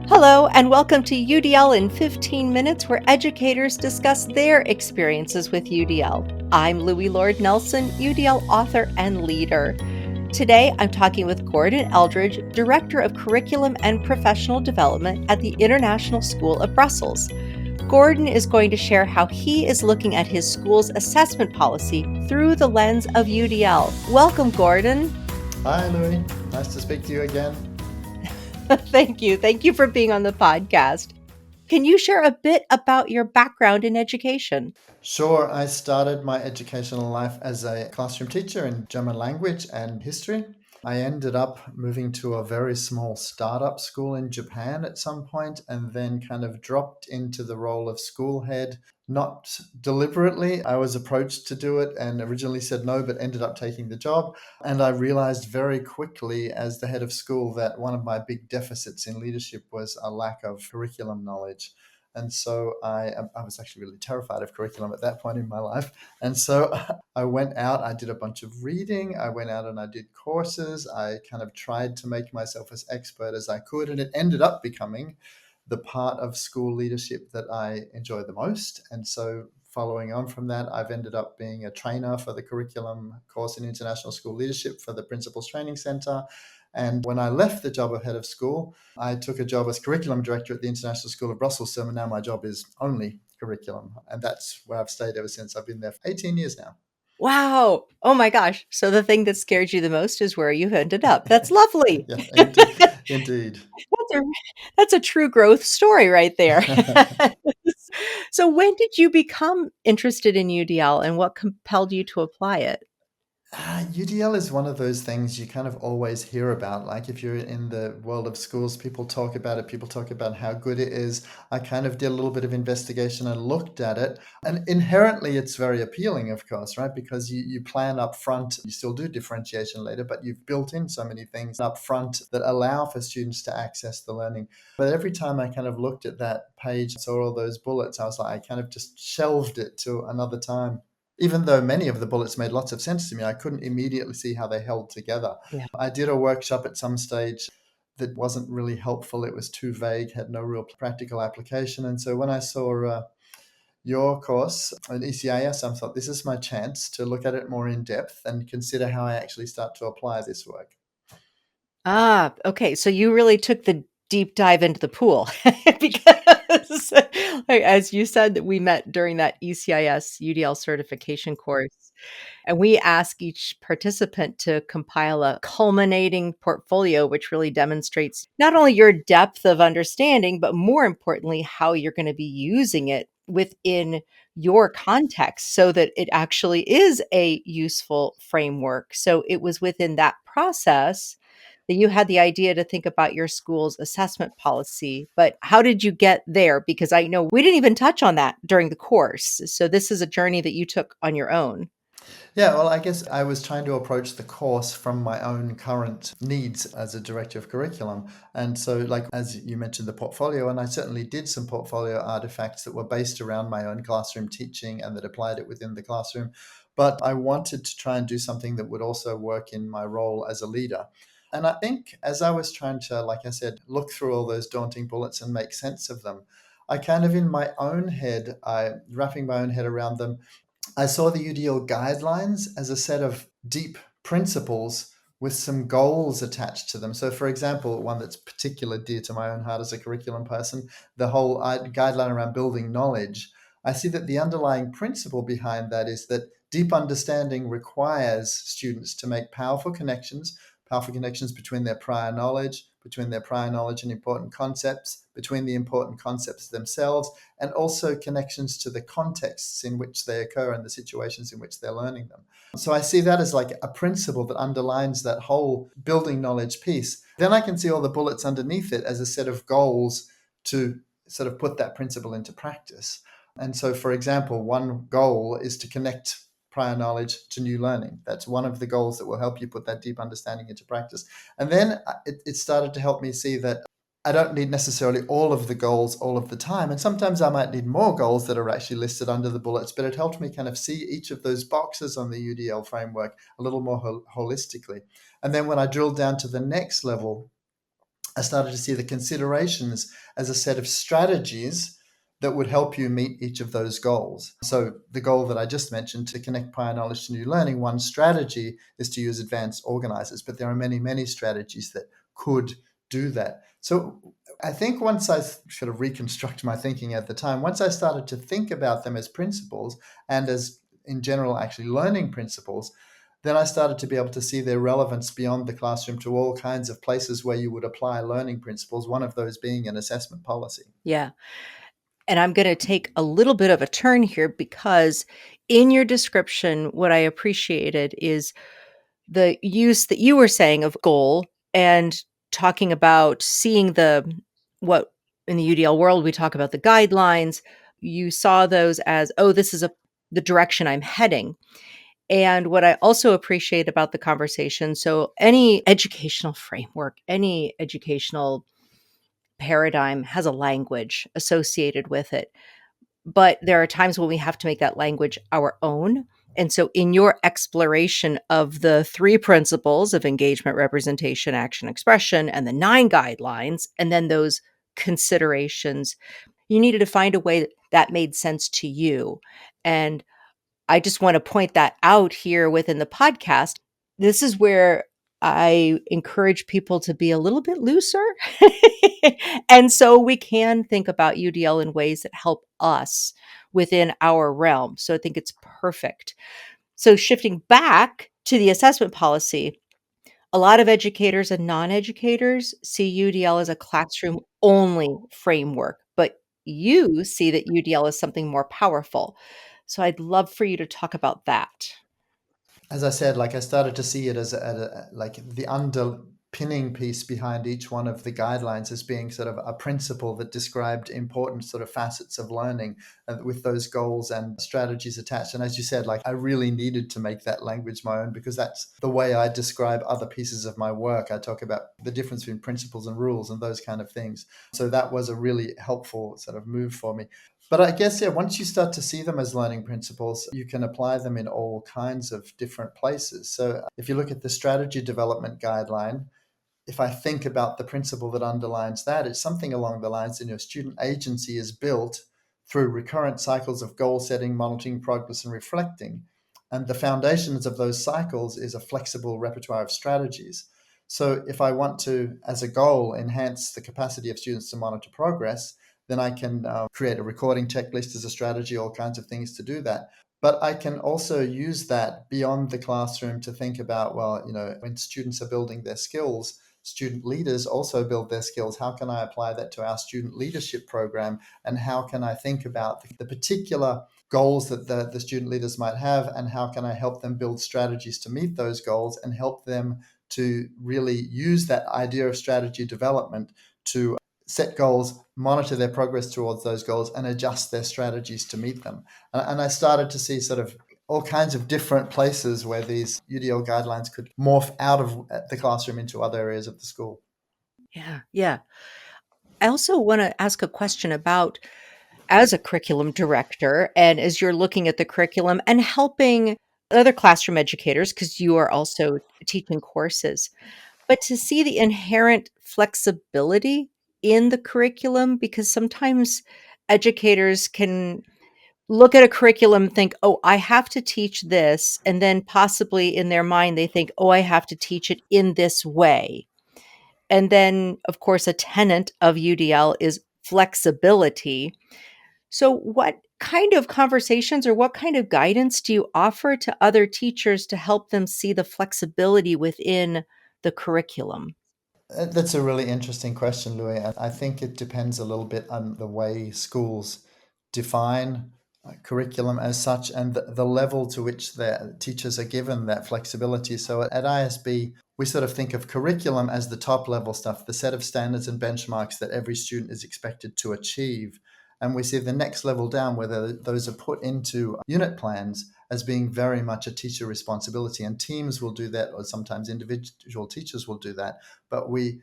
Hello, and welcome to UDL in 15 minutes, where educators discuss their experiences with UDL. I'm Louie Lord Nelson, UDL author and leader. Today, I'm talking with Gordon Eldridge, Director of Curriculum and Professional Development at the International School of Brussels. Gordon is going to share how he is looking at his school's assessment policy through the lens of UDL. Welcome, Gordon. Hi, Louie. Nice to speak to you again. Thank you. Thank you for being on the podcast. Can you share a bit about your background in education? Sure, I started my educational life as a classroom teacher in German language and history. I ended up moving to a very small startup school in Japan at some point and then kind of dropped into the role of school head. Not deliberately. I was approached to do it and originally said no, but ended up taking the job. And I realized very quickly as the head of school that one of my big deficits in leadership was a lack of curriculum knowledge. And so I was actually really terrified of curriculum at that point in my life. And so I went out, I did a bunch of reading, I went out and I did courses. I kind of tried to make myself as expert as I could. And it ended up becoming the part of school leadership that I enjoy the most. And so following on from that, I've ended up being a trainer for the curriculum course in international school leadership for the Principals Training Center. And when I left the job of head of school, I took a job as curriculum director at the International School of Brussels. So now my job is only curriculum. And that's where I've stayed ever since. I've been there for 18 years now. Wow. Oh my gosh. So the thing that scared you the most is where you've ended up. That's lovely. Yeah, indeed. Indeed. That's a that's a true growth story right there. So when did you become interested in UDL and what compelled you to apply it? UDL is one of those things you kind of always hear about. Like if you're in the world of schools, people talk about it, people talk about how good it is. I kind of did a little bit of investigation and looked at it. And inherently, it's very appealing, of course, right? Because you plan up front, you still do differentiation later, but you've built in so many things up front that allow for students to access the learning. But every time I kind of looked at that page, saw all those bullets, I was like, I kind of just shelved it to another time. Even though many of the bullets made lots of sense to me, I couldn't immediately see how they held together. Yeah. I did a workshop at some stage that wasn't really helpful. It was too vague, had no real practical application. And so when I saw your course at ECIS, I thought, this is my chance to look at it more in depth and consider how I actually start to apply this work. Okay. So you really took the deep dive into the pool because, like, as you said, that we met during that ECIS UDL certification course. And we ask each participant to compile a culminating portfolio, which really demonstrates not only your depth of understanding, but more importantly, how you're going to be using it within your context so that it actually is a useful framework. So it was within that process that you had the idea to think about your school's assessment policy. But how did you get there? Because I know we didn't even touch on that during the course. So this is a journey that you took on your own. Yeah, well, I guess I was trying to approach the course from my own current needs as a director of curriculum. And so, like, as you mentioned, the portfolio, and I certainly did some portfolio artifacts that were based around my own classroom teaching and that applied it within the classroom. But I wanted to try and do something that would also work in my role as a leader. And I think as I was trying to, like I said, look through all those daunting bullets and make sense of them, I kind of in my own head, wrapping my own head around them, I saw the UDL guidelines as a set of deep principles with some goals attached to them. So, for example, one that's particularly dear to my own heart as a curriculum person, the whole guideline around building knowledge. I see that the underlying principle behind that is that deep understanding requires students to make powerful connections between their prior knowledge, and important concepts, between the important concepts themselves, and also connections to the contexts in which they occur and the situations in which they're learning them. So I see that as like a principle that underlines that whole building knowledge piece. Then I can see all the bullets underneath it as a set of goals to sort of put that principle into practice. And so, for example, one goal is to connect prior knowledge to new learning. That's one of the goals that will help you put that deep understanding into practice. And then it started to help me see that I don't need necessarily all of the goals all of the time. And sometimes I might need more goals that are actually listed under the bullets, but it helped me kind of see each of those boxes on the UDL framework a little more holistically. And then when I drilled down to the next level, I started to see the considerations as a set of strategies that would help you meet each of those goals. So, the goal that I just mentioned, to connect prior knowledge to new learning, one strategy is to use advanced organizers, but there are many, many strategies that could do that. So, I think once I sort of reconstruct my thinking at the time, once I started to think about them as principles and as, in general, actually learning principles, then I started to be able to see their relevance beyond the classroom to all kinds of places where you would apply learning principles, one of those being an assessment policy. Yeah. And I'm going to take a little bit of a turn here because in your description, what I appreciated is the use that you were saying of goal and talking about seeing what in the UDL world, we talk about the guidelines. You saw those as, oh, this is the direction I'm heading. And what I also appreciate about the conversation, so any educational framework, any educational paradigm has a language associated with it. But there are times when we have to make that language our own. And so, in your exploration of the three principles of engagement, representation, action, expression, and the 9 guidelines, and then those considerations, you needed to find a way that made sense to you. And I just want to point that out here within the podcast. This is where I encourage people to be a little bit looser. And so we can think about UDL in ways that help us within our realm. So I think it's perfect. So shifting back to the assessment policy, a lot of educators and non-educators see UDL as a classroom only framework, but you see that UDL is something more powerful. So I'd love for you to talk about that. As I said, like I started to see it as like the underpinning piece behind each one of the guidelines as being sort of a principle that described important sort of facets of learning with those goals and strategies attached. And as you said, like I really needed to make that language my own because that's the way I describe other pieces of my work. I talk about the difference between principles and rules and those kind of things. So that was a really helpful sort of move for me. But I guess, yeah, once you start to see them as learning principles, you can apply them in all kinds of different places. So if you look at the strategy development guideline, if I think about the principle that underlines that, it's something along the lines that student agency is built through recurrent cycles of goal setting, monitoring progress, and reflecting. And the foundations of those cycles is a flexible repertoire of strategies. So if I want to, as a goal, enhance the capacity of students to monitor progress, then I can create a recording checklist as a strategy, all kinds of things to do that. But I can also use that beyond the classroom to think about, well, when students are building their skills, student leaders also build their skills. How can I apply that to our student leadership program? And how can I think about the particular goals that the student leaders might have? And how can I help them build strategies to meet those goals and help them to really use that idea of strategy development to set goals, monitor their progress towards those goals, and adjust their strategies to meet them. And I started to see sort of all kinds of different places where these UDL guidelines could morph out of the classroom into other areas of the school. Yeah, yeah. I also want to ask a question about as a curriculum director and as you're looking at the curriculum and helping other classroom educators, because you are also teaching courses, but to see the inherent flexibility in the curriculum, because sometimes educators can look at a curriculum and think, oh, I have to teach this. And then possibly in their mind, they think, oh, I have to teach it in this way. And then, of course, a tenet of UDL is flexibility. So, what kind of conversations or what kind of guidance do you offer to other teachers to help them see the flexibility within the curriculum? That's a really interesting question, Louis. And I think it depends a little bit on the way schools define curriculum as such and the level to which the teachers are given that flexibility. So at ISB, we sort of think of curriculum as the top level stuff, the set of standards and benchmarks that every student is expected to achieve. And we see the next level down, whether those are put into unit plans as being very much a teacher responsibility. And teams will do that, or sometimes individual teachers will do that. But we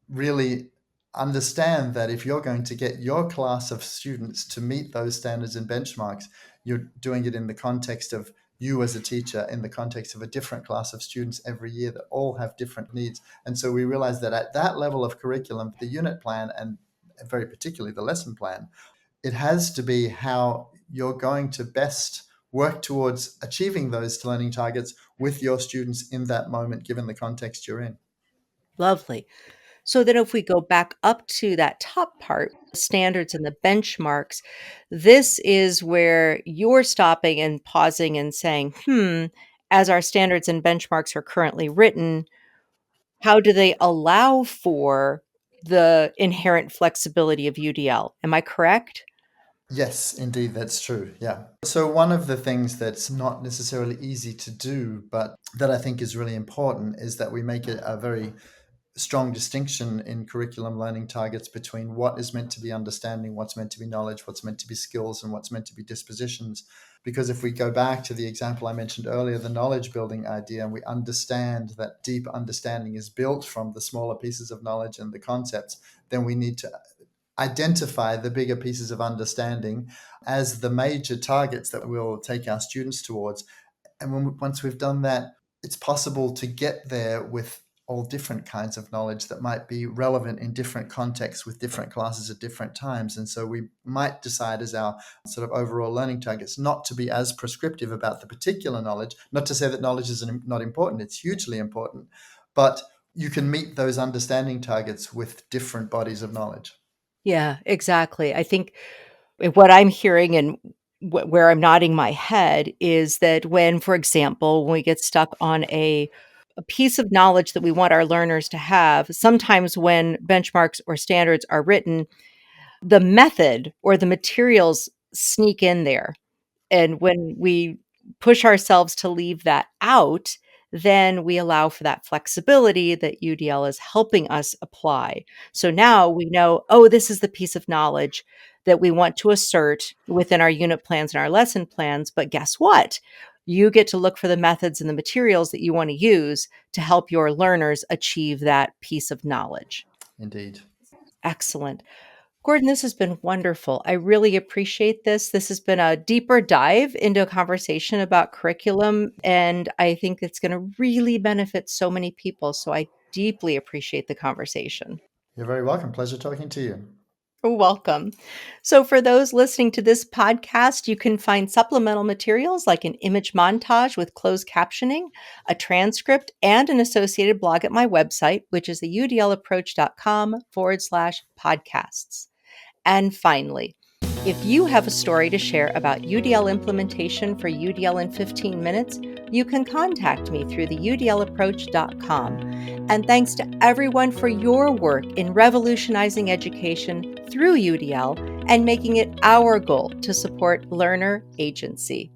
really understand that if you're going to get your class of students to meet those standards and benchmarks, you're doing it in the context of you as a teacher in the context of a different class of students every year that all have different needs. And so we realized that at that level of curriculum, the unit plan, and very particularly the lesson plan, it has to be how you're going to best work towards achieving those learning targets with your students in that moment, given the context you're in. Lovely. So then if we go back up to that top part, standards and the benchmarks, this is where you're stopping and pausing and saying, as our standards and benchmarks are currently written, how do they allow for the inherent flexibility of UDL? Am I correct? Yes, indeed, that's true. Yeah. So, one of the things that's not necessarily easy to do, but that I think is really important, is that we make it a very strong distinction in curriculum learning targets between what is meant to be understanding, what's meant to be knowledge, what's meant to be skills, and what's meant to be dispositions. Because if we go back to the example I mentioned earlier, the knowledge building idea, and we understand that deep understanding is built from the smaller pieces of knowledge and the concepts, then we need to identify the bigger pieces of understanding as the major targets that we'll take our students towards. And once we've done that, it's possible to get there with all different kinds of knowledge that might be relevant in different contexts with different classes at different times. And so we might decide as our sort of overall learning targets not to be as prescriptive about the particular knowledge, not to say that knowledge is not important, it's hugely important, but you can meet those understanding targets with different bodies of knowledge. Yeah, exactly. I think what I'm hearing and where I'm nodding my head is that when, for example, when we get stuck on a piece of knowledge that we want our learners to have, sometimes when benchmarks or standards are written, the method or the materials sneak in there. And when we push ourselves to leave that out, then we allow for that flexibility that UDL is helping us apply. So now we know, oh, this is the piece of knowledge that we want to assert within our unit plans and our lesson plans. But guess what? You get to look for the methods and the materials that you want to use to help your learners achieve that piece of knowledge. Indeed. Excellent. Gordon, this has been wonderful. I really appreciate this. This has been a deeper dive into a conversation about curriculum, and I think it's going to really benefit so many people. So I deeply appreciate the conversation. You're very welcome. Pleasure talking to you. You're welcome. So, for those listening to this podcast, you can find supplemental materials like an image montage with closed captioning, a transcript, and an associated blog at my website, which is the udlapproach.com/podcasts. And finally, if you have a story to share about UDL implementation for UDL in 15 minutes, you can contact me through the udlapproach.com. And thanks to everyone for your work in revolutionizing education through UDL and making it our goal to support learner agency.